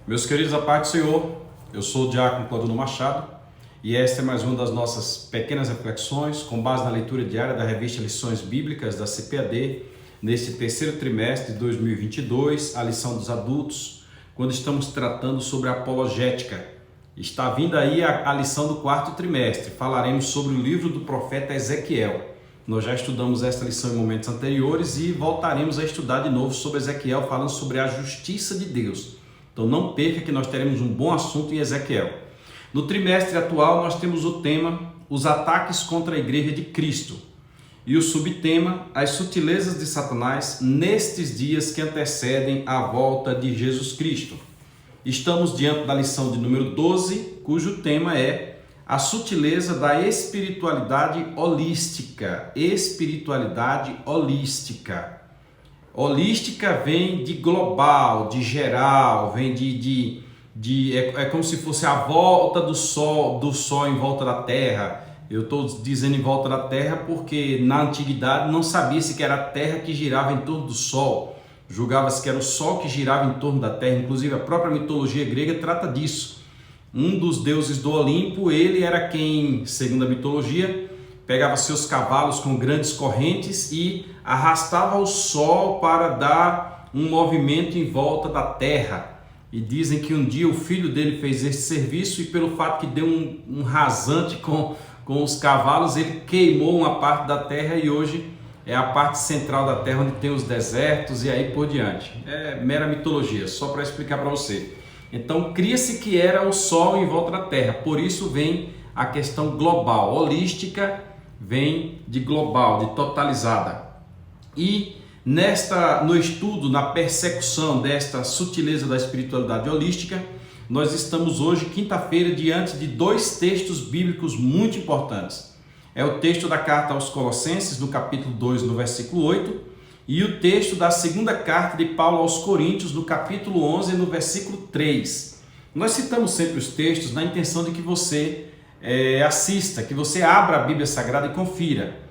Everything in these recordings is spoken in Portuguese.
Meus queridos, a paz do Senhor, eu sou o Diácono Claudino Machado e esta é mais uma das nossas pequenas reflexões com base na leitura diária da revista Lições Bíblicas da CPAD, neste terceiro trimestre de 2022, a lição dos adultos, quando estamos tratando sobre a apologética. Está vindo aí a lição do quarto trimestre, falaremos sobre o livro do profeta Ezequiel. Nós já estudamos esta lição em momentos anteriores e voltaremos a estudar de novo sobre Ezequiel, falando sobre a justiça de Deus. Então não perca que nós teremos um bom assunto em Ezequiel. No trimestre atual nós temos o tema Os ataques contra a Igreja de Cristo e o subtema As sutilezas de Satanás nestes dias que antecedem a volta de Jesus Cristo. Estamos diante da lição de número 12, cujo tema é a sutileza da espiritualidade holística. Espiritualidade holística. Holística vem de global, de geral, vem é como se fosse a volta do sol em volta da Terra. Eu estou dizendo em volta da Terra porque na antiguidade não sabia-se que era a Terra que girava em torno do Sol. Julgava-se que era o Sol que girava em torno da Terra. Inclusive a própria mitologia grega trata disso. Um dos deuses do Olimpo, ele era quem, segundo a mitologia, pegava seus cavalos com grandes correntes e arrastava o sol para dar um movimento em volta da terra. E dizem que um dia o filho dele fez esse serviço e pelo fato que deu um rasante com os cavalos, ele queimou uma parte da terra e hoje é a parte central da terra onde tem os desertos e aí por diante. É mera mitologia, só para explicar para você. Então cria-se que era o sol em volta da terra, por isso vem a questão global, holística, vem de global, de totalizada. E no estudo, na persecução desta sutileza da espiritualidade holística, nós estamos hoje, quinta-feira, diante de dois textos bíblicos muito importantes. É o texto da carta aos Colossenses, no capítulo 2, no versículo 8, e o texto da segunda carta de Paulo aos Coríntios, no capítulo 11, no versículo 3. Nós citamos sempre os textos na intenção de que você assista, que você abra a Bíblia Sagrada e confira.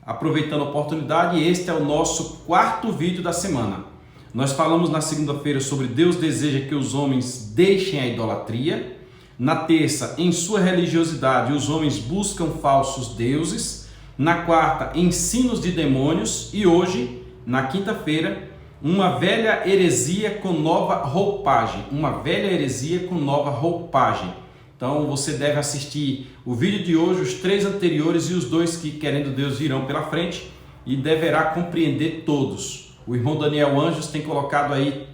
Aproveitando a oportunidade, este é o nosso quarto vídeo da semana. Nós falamos na segunda-feira sobre Deus deseja que os homens deixem a idolatria. Na terça, em sua religiosidade, os homens buscam falsos deuses. Na quarta, ensinos de demônios. E hoje, na quinta-feira, uma velha heresia com nova roupagem. Uma velha heresia com nova roupagem. Então você deve assistir o vídeo de hoje, os três anteriores e os dois que, querendo Deus, virão pela frente e deverá compreender todos. O irmão Daniel Anjos tem colocado aí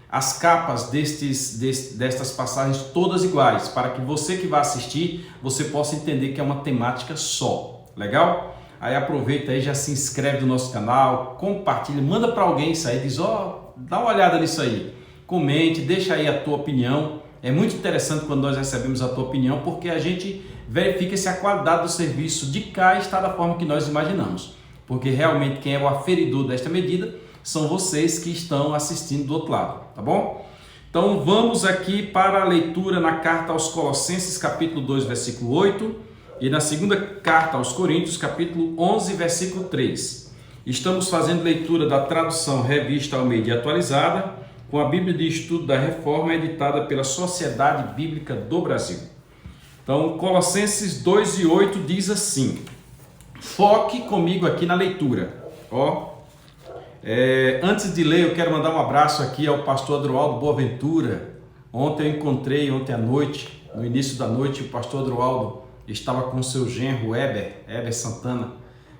as capas destas passagens todas iguais, para que você que vai assistir, você possa entender que é uma temática só. Legal? Aí aproveita aí, já se inscreve no nosso canal, compartilha, manda para alguém isso aí, diz, dá uma olhada nisso aí, comente, deixa aí a tua opinião. É muito interessante quando nós recebemos a tua opinião, porque a gente verifica se a qualidade do serviço de cá está da forma que nós imaginamos. Porque realmente quem é o aferidor desta medida são vocês que estão assistindo do outro lado, tá bom? Então vamos aqui para a leitura na carta aos Colossenses, capítulo 2, versículo 8, e na segunda carta aos Coríntios, capítulo 11, versículo 3. Estamos fazendo leitura da tradução Revista Almeida Atualizada, com a Bíblia de Estudo da Reforma, editada pela Sociedade Bíblica do Brasil. Então, Colossenses 2 e 8 diz assim, foque comigo aqui na leitura. Antes de ler, eu quero mandar um abraço aqui ao pastor Adroaldo Boaventura. Ontem eu encontrei, ontem à noite, no início da noite, o pastor Adroaldo estava com seu genro Heber Santana.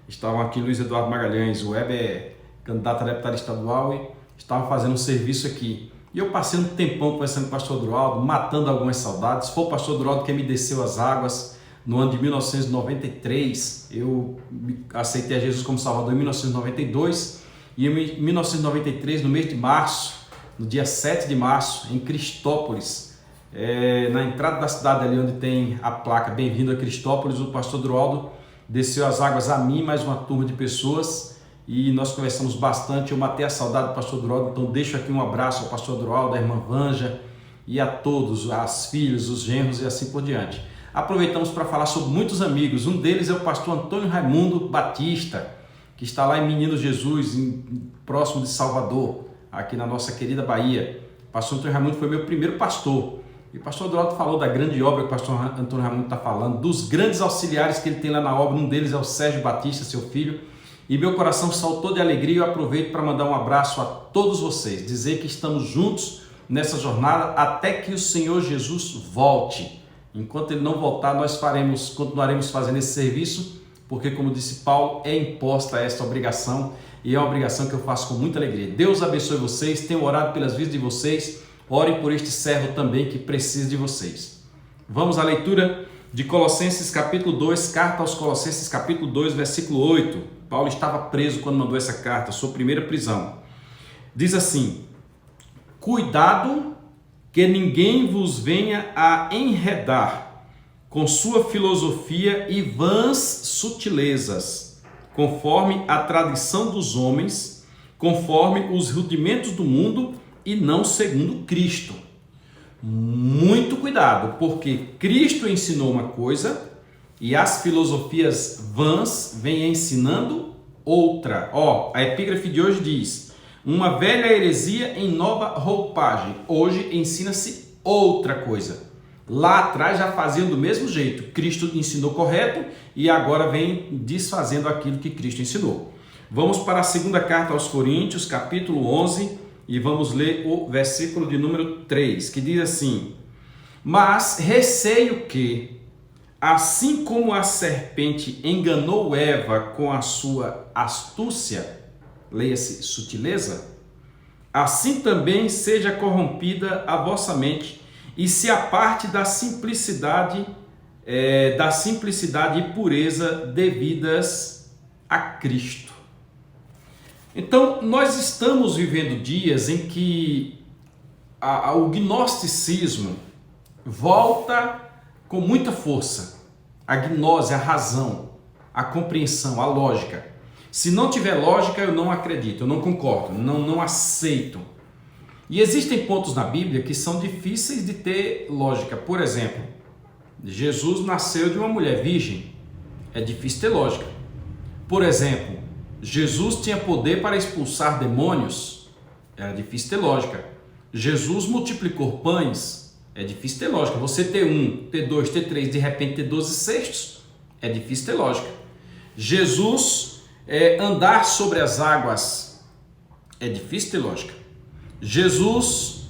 Estavam aqui Luiz Eduardo Magalhães, o Heber é candidato a deputado estadual e estava fazendo um serviço aqui. E eu passei um tempão conversando com o pastor Adroaldo, matando algumas saudades. Foi o pastor Adroaldo que me desceu as águas no ano de 1993. Eu aceitei a Jesus como Salvador em 1992. E em 1993, no mês de março, no dia 7 de março, em Cristópolis, na entrada da cidade ali onde tem a placa Bem-vindo a Cristópolis, o pastor Adroaldo desceu as águas a mim, mais uma turma de pessoas. E nós conversamos bastante, eu matei a saudade do pastor Adroaldo, então deixo aqui um abraço ao pastor Adroaldo, à irmã Vanja e a todos, as filhos, os genros e assim por diante. Aproveitamos para falar sobre muitos amigos, um deles é o pastor Antônio Raimundo Batista, que está lá em Menino Jesus, próximo de Salvador, aqui na nossa querida Bahia. O pastor Antônio Raimundo foi meu primeiro pastor. E o pastor Adroaldo falou da grande obra que o pastor Antônio Raimundo está falando, dos grandes auxiliares que ele tem lá na obra. Um deles é o Sérgio Batista, seu filho. E meu coração saltou de alegria e eu aproveito para mandar um abraço a todos vocês, dizer que estamos juntos nessa jornada até que o Senhor Jesus volte. Enquanto ele não voltar, nós continuaremos fazendo esse serviço, porque, como disse Paulo, é imposta esta obrigação e é uma obrigação que eu faço com muita alegria. Deus abençoe vocês, tenho orado pelas vidas de vocês, orem por este servo também que precisa de vocês. Vamos à leitura de Colossenses capítulo 2, carta aos Colossenses capítulo 2, versículo 8. Paulo estava preso quando mandou essa carta, sua primeira prisão. Diz assim: cuidado que ninguém vos venha a enredar com sua filosofia e vãs sutilezas, conforme a tradição dos homens, conforme os rudimentos do mundo e não segundo Cristo. Muito cuidado, porque Cristo ensinou uma coisa e as filosofias vãs vêm ensinando outra. A epígrafe de hoje diz: uma velha heresia em nova roupagem. Hoje ensina-se outra coisa. Lá atrás já faziam do mesmo jeito. Cristo ensinou correto e agora vem desfazendo aquilo que Cristo ensinou. Vamos para a segunda carta aos Coríntios, capítulo 11, e vamos ler o versículo de número 3, que diz assim: mas receio que, assim como a serpente enganou Eva com a sua astúcia, leia-se sutileza, assim também seja corrompida a vossa mente e se aparte da simplicidade e pureza devidas a Cristo. Então, nós estamos vivendo dias em que o gnosticismo volta com muita força. A gnose, a razão, a compreensão, a lógica. Se não tiver lógica, eu não acredito, eu não concordo, não aceito. E existem pontos na Bíblia que são difíceis de ter lógica. Por exemplo, Jesus nasceu de uma mulher virgem. É difícil ter lógica. Por exemplo, Jesus tinha poder para expulsar demônios. Era difícil ter lógica. Jesus multiplicou pães. É difícil ter lógica. Você ter 1, ter 2, ter 3, de repente ter 12 cestos. É difícil ter lógica. Jesus andar sobre as águas. É difícil ter lógica. Jesus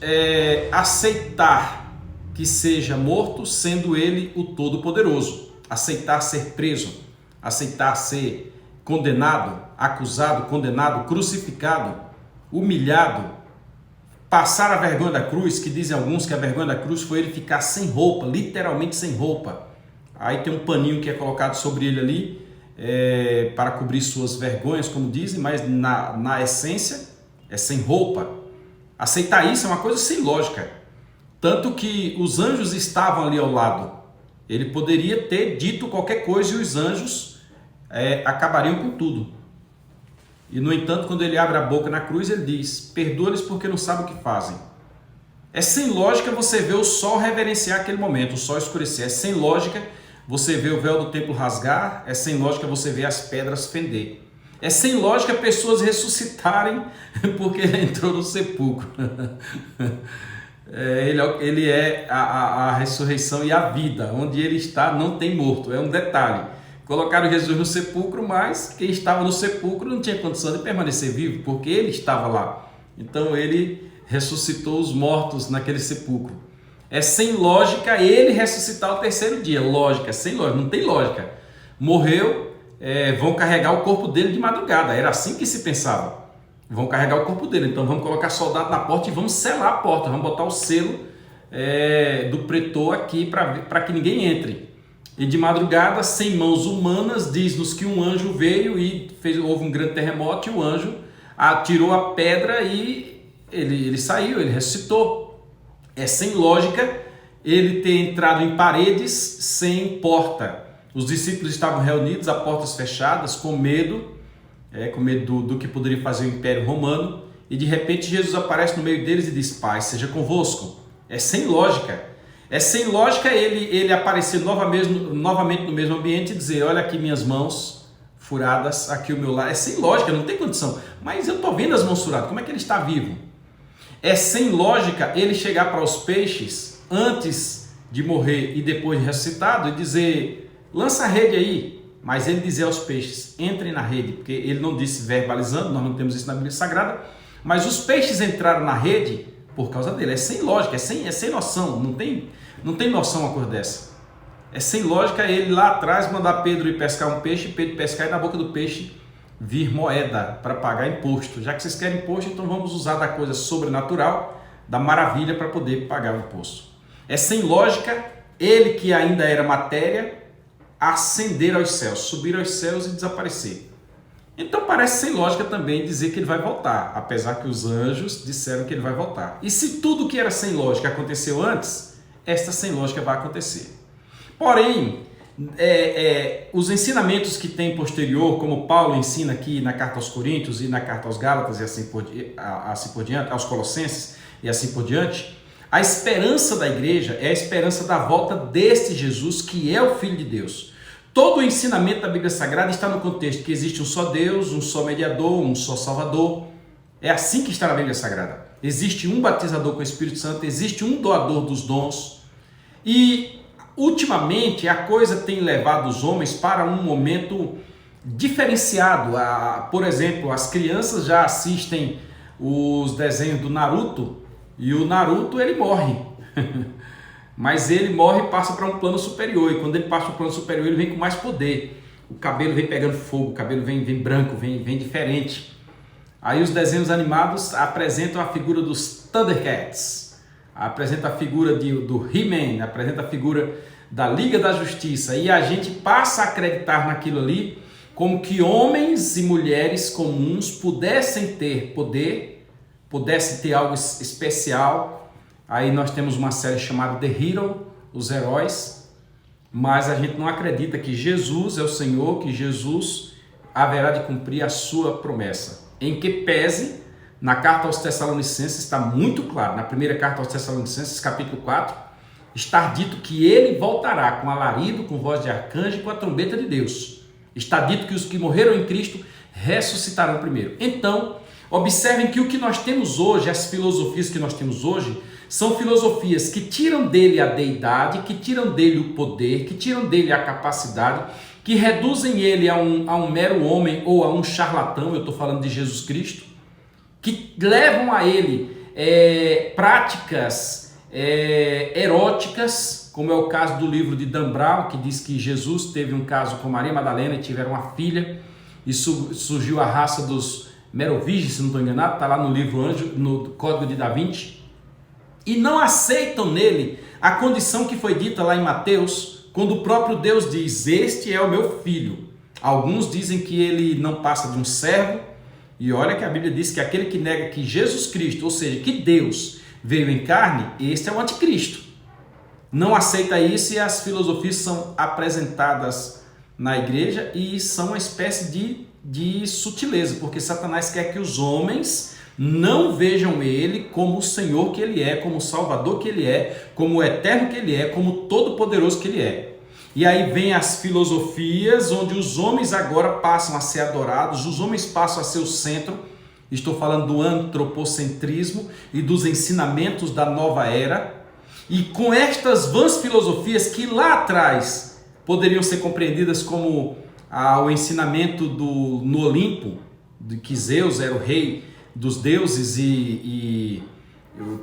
aceitar que seja morto, sendo ele o Todo-Poderoso. Aceitar ser preso. Aceitar ser condenado, acusado, condenado, crucificado, humilhado, passar a vergonha da cruz, que dizem alguns que a vergonha da cruz foi ele ficar sem roupa, literalmente sem roupa. Aí tem um paninho que é colocado sobre ele ali para cobrir suas vergonhas, como dizem, mas na essência é sem roupa. Aceitar isso é uma coisa sem lógica. Tanto que os anjos estavam ali ao lado. Ele poderia ter dito qualquer coisa e os anjos acabariam com tudo. E no entanto, quando ele abre a boca na cruz, ele diz: perdoa-lhes porque não sabem o que fazem. É sem lógica você ver o sol reverenciar aquele momento, o sol escurecer. É sem lógica você ver o véu do templo rasgar. É sem lógica você ver as pedras fender. É sem lógica pessoas ressuscitarem porque ele entrou no sepulcro. Ele é a ressurreição e a vida. Onde ele está não tem morto. É um detalhe. Colocaram Jesus no sepulcro, mas quem estava no sepulcro não tinha condição de permanecer vivo, porque ele estava lá. Então ele ressuscitou os mortos naquele sepulcro. É sem lógica ele ressuscitar ao terceiro dia. Lógica, sem lógica, não tem lógica. Morreu, vão carregar o corpo dele de madrugada. Era assim que se pensava. Vão carregar o corpo dele, então vamos colocar soldado na porta e vamos selar a porta. Vamos botar o selo do pretor aqui para que ninguém entre. E de madrugada, sem mãos humanas, diz-nos que um anjo veio e houve um grande terremoto e o anjo atirou a pedra e ele saiu, ele ressuscitou. É sem lógica ele ter entrado em paredes sem porta. Os discípulos estavam reunidos a portas fechadas, com medo do que poderia fazer o Império Romano, e de repente Jesus aparece no meio deles e diz: Pai, seja convosco. É sem lógica. É sem lógica ele aparecer novamente no mesmo ambiente e dizer: olha aqui minhas mãos furadas, aqui o meu lado. É sem lógica, não tem condição. Mas eu estou vendo as mãos furadas, como é que ele está vivo? É sem lógica ele chegar para os peixes antes de morrer e depois de ressuscitado e dizer, lança a rede aí. Mas ele dizer aos peixes, entrem na rede, porque ele não disse verbalizando, nós não temos isso na Bíblia Sagrada, mas os peixes entraram na rede por causa dele. É sem lógica, é sem noção, não tem noção uma coisa dessa. É sem lógica ele lá atrás mandar Pedro ir pescar um peixe, Pedro pescar e na boca do peixe vir moeda para pagar imposto. Já que vocês querem imposto, então vamos usar da coisa sobrenatural, da maravilha para poder pagar o imposto. É sem lógica ele que ainda era matéria ascender aos céus, subir aos céus e desaparecer. Então parece sem lógica também dizer que ele vai voltar, apesar que os anjos disseram que ele vai voltar. E se tudo que era sem lógica aconteceu antes, esta sem lógica vai acontecer. Porém, os ensinamentos que tem posterior, como Paulo ensina aqui na carta aos Coríntios e na carta aos Gálatas e assim por diante, aos Colossenses e assim por diante, a esperança da igreja é a esperança da volta deste Jesus que é o Filho de Deus. Todo o ensinamento da Bíblia Sagrada está no contexto que existe um só Deus, um só mediador, um só Salvador. É assim que está na Bíblia Sagrada. Existe um batizador com o Espírito Santo, existe um doador dos dons. E ultimamente a coisa tem levado os homens para um momento diferenciado. Por exemplo, as crianças já assistem os desenhos do Naruto e o Naruto ele morre. Mas ele morre e passa para um plano superior. E quando ele passa para o plano superior, ele vem com mais poder. O cabelo vem pegando fogo, o cabelo vem branco, vem diferente. Aí os desenhos animados apresentam a figura dos Thundercats, apresenta a figura do He-Man, apresenta a figura da Liga da Justiça. E a gente passa a acreditar naquilo ali como que homens e mulheres comuns pudessem ter poder, pudessem ter algo especial. Aí nós temos uma série chamada The Hero, os heróis, mas a gente não acredita que Jesus é o Senhor, que Jesus haverá de cumprir a sua promessa. Em que pese, na carta aos Tessalonicenses está muito claro, na primeira carta aos Tessalonicenses, capítulo 4, está dito que ele voltará com alarido, com voz de arcanjo e com a trombeta de Deus. Está dito que os que morreram em Cristo ressuscitarão primeiro. Então, observem que o que nós temos hoje, as filosofias que nós temos hoje, são filosofias que tiram dele a deidade, que tiram dele o poder, que tiram dele a capacidade, que reduzem ele a um mero homem ou a um charlatão, eu estou falando de Jesus Cristo, que levam a ele práticas eróticas, como é o caso do livro de Dan Brown, que diz que Jesus teve um caso com Maria Madalena e tiveram uma filha, e surgiu a raça dos Merovígios, se não estou enganado, está lá no livro Anjo, no Código de Da Vinci, e não aceitam nele a condição que foi dita lá em Mateus, quando o próprio Deus diz, este é o meu filho. Alguns dizem que ele não passa de um servo, e olha que a Bíblia diz que aquele que nega que Jesus Cristo, ou seja, que Deus veio em carne, este é o anticristo. Não aceita isso e as filosofias são apresentadas na igreja e são uma espécie de sutileza, porque Satanás quer que os homens não vejam ele como o Senhor que ele é, como o Salvador que ele é, como o eterno que ele é, como o todo-poderoso que ele é. E aí vem as filosofias onde os homens agora passam a ser adorados, os homens passam a ser o centro. Estou falando do antropocentrismo e dos ensinamentos da nova era. E com estas vãs filosofias que lá atrás poderiam ser compreendidas como o ensinamento no Olimpo, de que Zeus era o rei dos deuses e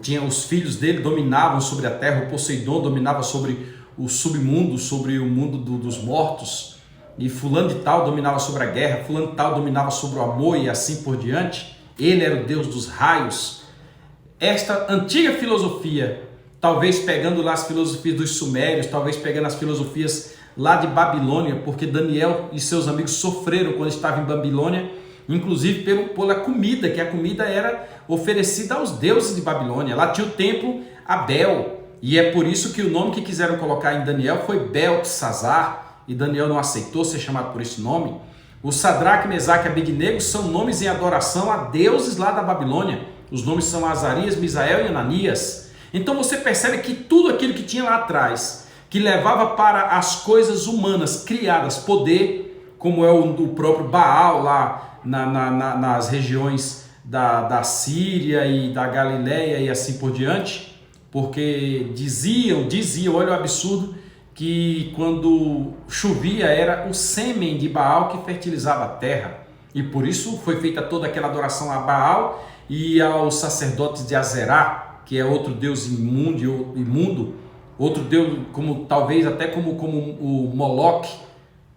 tinha os filhos dele dominavam sobre a terra, o Poseidon dominava sobre o submundo, sobre o mundo dos mortos, e fulano de tal dominava sobre a guerra, fulano de tal dominava sobre o amor e assim por diante. Ele era o Deus dos raios. Esta antiga filosofia, talvez pegando lá as filosofias dos sumérios, talvez pegando as filosofias lá de Babilônia, porque Daniel e seus amigos sofreram quando estavam em Babilônia, inclusive pela comida, que a comida era oferecida aos deuses de Babilônia. Lá tinha o templo a Bel, e é por isso que o nome que quiseram colocar em Daniel foi Beltesazar, e Daniel não aceitou ser chamado por esse nome. O Sadraque, Mesaque e Abednego são nomes em adoração a deuses lá da Babilônia. Os nomes são Azarias, Misael e Ananias. Então você percebe que tudo aquilo que tinha lá atrás, que levava para as coisas humanas criadas poder, como é o próprio Baal lá nas regiões da Síria e da Galileia e assim por diante, porque diziam, olha o absurdo, que quando chovia era o sêmen de Baal que fertilizava a terra, e por isso foi feita toda aquela adoração a Baal e aos sacerdotes de Azerá, que é outro deus imundo, outro deus como talvez até como o Moloque,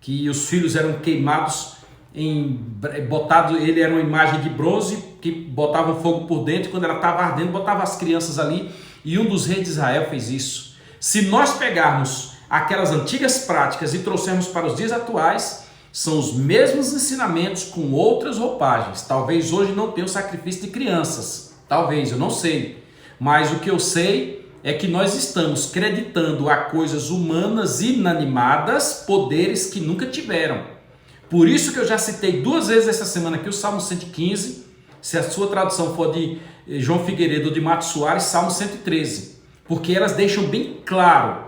que os filhos eram queimados ele era uma imagem de bronze que botava fogo por dentro, e quando ela estava ardendo botava as crianças ali, e um dos reis de Israel fez isso. Se nós pegarmos aquelas antigas práticas e trouxermos para os dias atuais, são os mesmos ensinamentos com outras roupagens. Talvez hoje não tenha o sacrifício de crianças, talvez, eu não sei, mas o que eu sei é que nós estamos creditando a coisas humanas inanimadas poderes que nunca tiveram. Por isso que eu já citei 2 vezes essa semana aqui o Salmo 115, se a sua tradução for de João Figueiredo ou de Mato Soares, Salmo 113, porque elas deixam bem claro: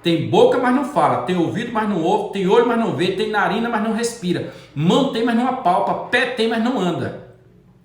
tem boca, mas não fala, tem ouvido, mas não ouve, tem olho, mas não vê, tem narina, mas não respira, mão tem, mas não apalpa, pé tem, mas não anda,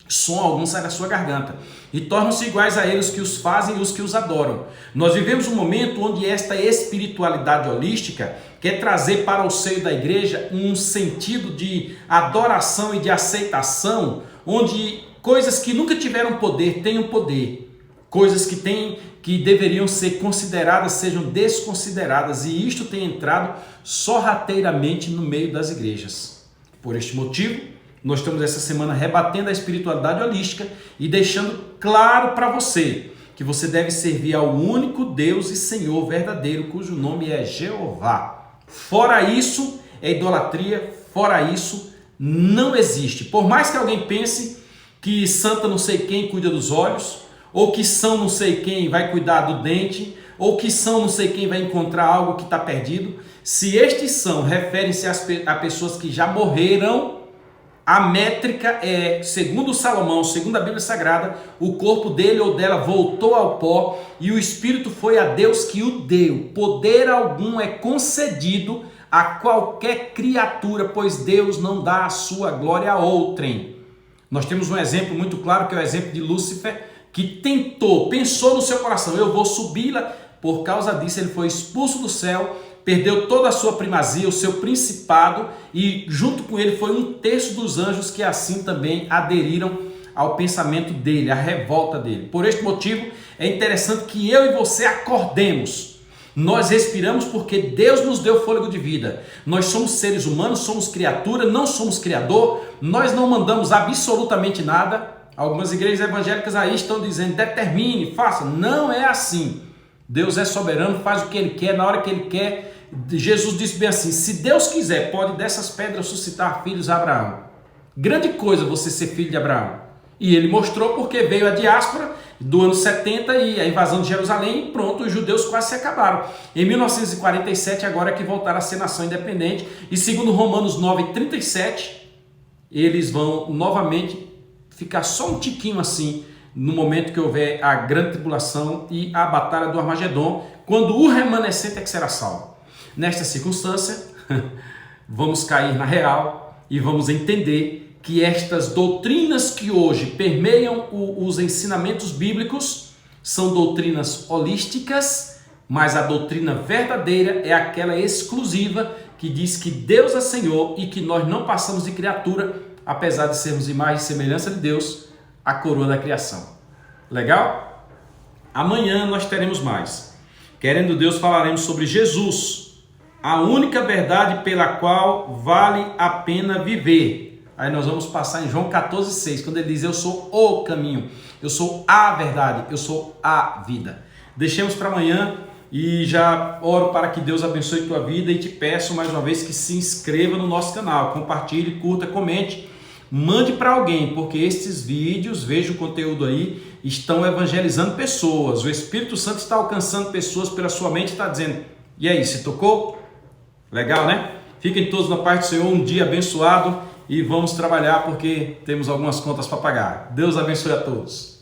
som algum sai da sua garganta, e tornam-se iguais a eles que os fazem e os que os adoram. Nós vivemos um momento onde esta espiritualidade holística quer trazer para o seio da igreja um sentido de adoração e de aceitação, onde coisas que nunca tiveram poder tenham poder, coisas que deveriam ser consideradas sejam desconsideradas, e isto tem entrado sorrateiramente no meio das igrejas. Por este motivo, nós estamos essa semana rebatendo a espiritualidade holística e deixando claro para você que você deve servir ao único Deus e Senhor verdadeiro, cujo nome é Jeová. Fora isso, é idolatria, fora isso, não existe. Por mais que alguém pense que santa não sei quem cuida dos olhos, ou que São não sei quem vai cuidar do dente, ou que São não sei quem vai encontrar algo que está perdido, se estes são referem-se a pessoas que já morreram, a métrica é, segundo Salomão, segundo a Bíblia Sagrada, o corpo dele ou dela voltou ao pó e o espírito foi a Deus que o deu. Poder algum é concedido a qualquer criatura, pois Deus não dá a sua glória a outrem. Nós temos um exemplo muito claro, que é o exemplo de Lúcifer, que pensou no seu coração: eu vou subir lá. Por causa disso ele foi expulso do céu, perdeu toda a sua primazia, o seu principado, e junto com ele foi 1/3 dos anjos que assim também aderiram ao pensamento dele, à revolta dele. Por este motivo é interessante que eu e você acordemos. Nós respiramos porque Deus nos deu fôlego de vida. Nós somos seres humanos, somos criatura, não somos criador, nós não mandamos absolutamente nada. Algumas igrejas evangélicas aí estão dizendo: determine, faça. Não é assim. Deus é soberano, faz o que Ele quer, na hora que Ele quer. Jesus disse bem assim: se Deus quiser, pode dessas pedras suscitar filhos a Abraão. Grande coisa você ser filho de Abraão. E Ele mostrou porque veio a diáspora do ano 70 e a invasão de Jerusalém, e pronto, os judeus quase se acabaram. Em 1947, agora é que voltaram a ser nação independente, e segundo Romanos 9:37, eles vão novamente ficar só um tiquinho assim, no momento que houver a grande tribulação e a batalha do Armagedon, quando o remanescente é que será salvo. Nesta circunstância, vamos cair na real e vamos entender que estas doutrinas que hoje permeiam os ensinamentos bíblicos são doutrinas holísticas, mas a doutrina verdadeira é aquela exclusiva que diz que Deus é Senhor e que nós não passamos de criatura, apesar de sermos imagem e semelhança de Deus, a coroa da criação. Legal? Amanhã nós teremos mais. Querendo Deus, falaremos sobre Jesus, a única verdade pela qual vale a pena viver. Aí nós vamos passar em João 14:6, quando ele diz: eu sou o caminho, eu sou a verdade, eu sou a vida. Deixemos para amanhã e já oro para que Deus abençoe tua vida, e te peço mais uma vez que se inscreva no nosso canal, compartilhe, curta, comente, mande para alguém, porque estes vídeos, veja o conteúdo aí, estão evangelizando pessoas. O Espírito Santo está alcançando pessoas pela sua mente, está dizendo: e aí, se tocou? Legal, né? Fiquem todos na paz do Senhor, um dia abençoado, e vamos trabalhar porque temos algumas contas para pagar. Deus abençoe a todos.